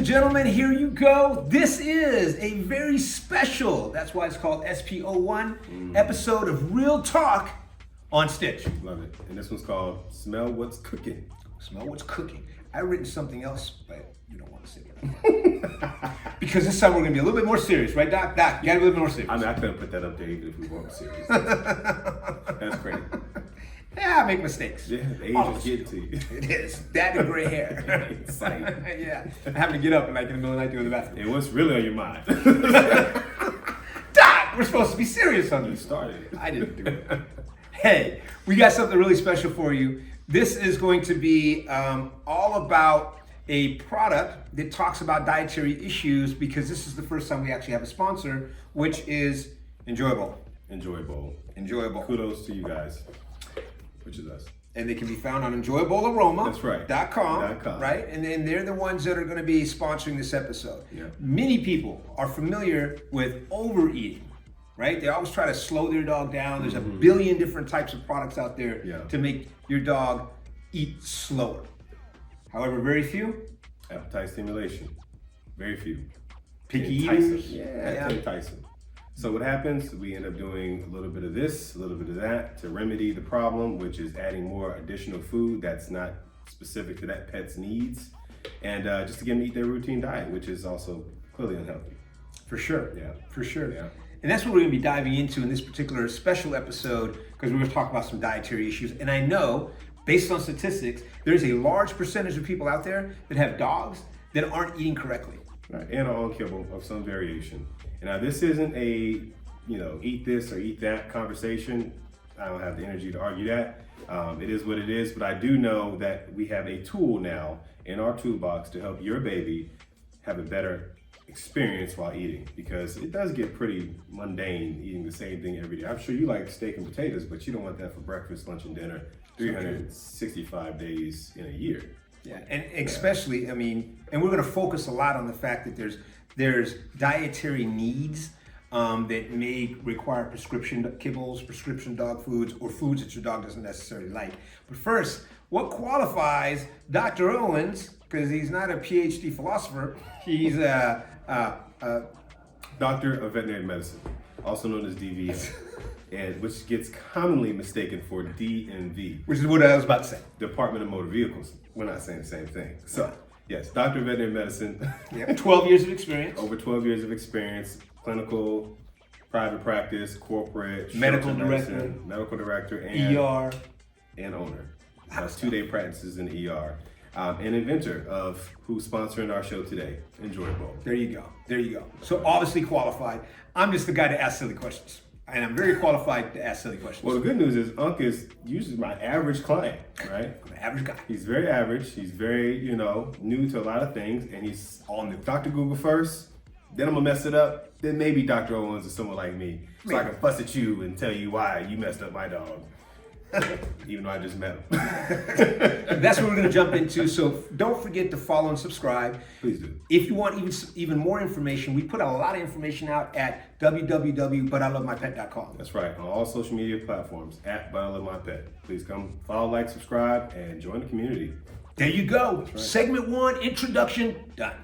and gentlemen, here you go. This is a very special, that's why it's called SPO1, episode of Real Talk on Stitch. Love it. And this one's called Smell What's Cooking. Smell What's Cooking. I've written something else, but you don't want to say it. Because this time we're going to be a little bit more serious, right, Doc? Doc, you got to be a little bit more serious. I mean, I couldn't put that up there even if we weren't serious. That's crazy. Yeah, I make mistakes. Yeah, the age is getting to you. It is. That and gray hair. It's like, Yeah. I'm having to get up and like in the middle of the night to go to the bathroom. and what's really on your mind? Doc, we're supposed to be serious on You this. started it. I didn't do it. Hey, we got something really special for you. This is going to be all about a product that talks about dietary issues, because this is the first time we actually have a sponsor, which is Enjoyable. Enjoyable. Enjoyable. Kudos to you guys, which is us. And they can be found on enjoyablearoma.com. That's right. .com. Right? And then they're the ones that are going to be sponsoring this episode. Yeah. Many people are familiar with overeating, right? They always try to slow their dog down. There's a billion different types of products out there to make your dog eat slower. However, very few. Appetite stimulation. Very few. Picky Entice 'em. eaters. Yeah, to entice 'em. So what happens, we end up doing a little bit of this, a little bit of that to remedy the problem, which is adding more additional food that's not specific to that pet's needs, and just to get them to eat their routine diet, which is also clearly unhealthy. For sure. Yeah. For sure. Yeah. And that's what we're going to be diving into in this particular special episode, because we're going to talk about some dietary issues. And I know, based on statistics, there's a large percentage of people out there that have dogs that aren't eating correctly. Right. And are on kibble of some variation. And now this isn't a, eat this or eat that conversation. I don't have the energy to argue that. It is what it is, but I do know that we have a tool now in our toolbox to help your baby have a better experience while eating, because it does get pretty mundane eating the same thing every day. I'm sure you like steak and potatoes, but you don't want that for breakfast, lunch, and dinner 365 days in a year. Yeah, and especially, I mean, and we're going to focus a lot on the fact that there's dietary needs that may require prescription kibbles, prescription dog foods, or foods that your dog doesn't necessarily like. But first, what qualifies Dr. Owens, because he's not a PhD philosopher, he's a Doctor of Veterinary Medicine, also known as DVM, and which gets commonly mistaken for DMV. Which is what I was about to say. Department of Motor Vehicles. We're not saying the same thing. So, yes, Doctor of Veterinary Medicine. Yep. 12 years of experience. Over 12 years of experience, clinical, private practice, corporate, medical director, and ER, and owner. That's 2-day practices in the ER. And inventor of who's sponsoring our show today, Enjoyable. There you go. There you go. So obviously qualified. I'm just the guy to ask silly questions. And I'm very qualified to ask silly questions. Well, the good news is Unc is usually my average client, right? I'm an average guy. He's very average. He's very, new to a lot of things. And he's on the Dr. Google first. Then I'm going to mess it up. Then maybe Dr. Owens or someone like me. So I can fuss at you and tell you why you messed up my dog. Even though I just met him. That's what we're going to jump into. So don't forget to follow and subscribe. Please do. If you want even more information, we put a lot of information out at www.butilovemypet.com. That's right. On all social media platforms at @ButILoveMyPet. Please come follow, like, subscribe, and join the community. There you go. Right. Segment 1, introduction, done.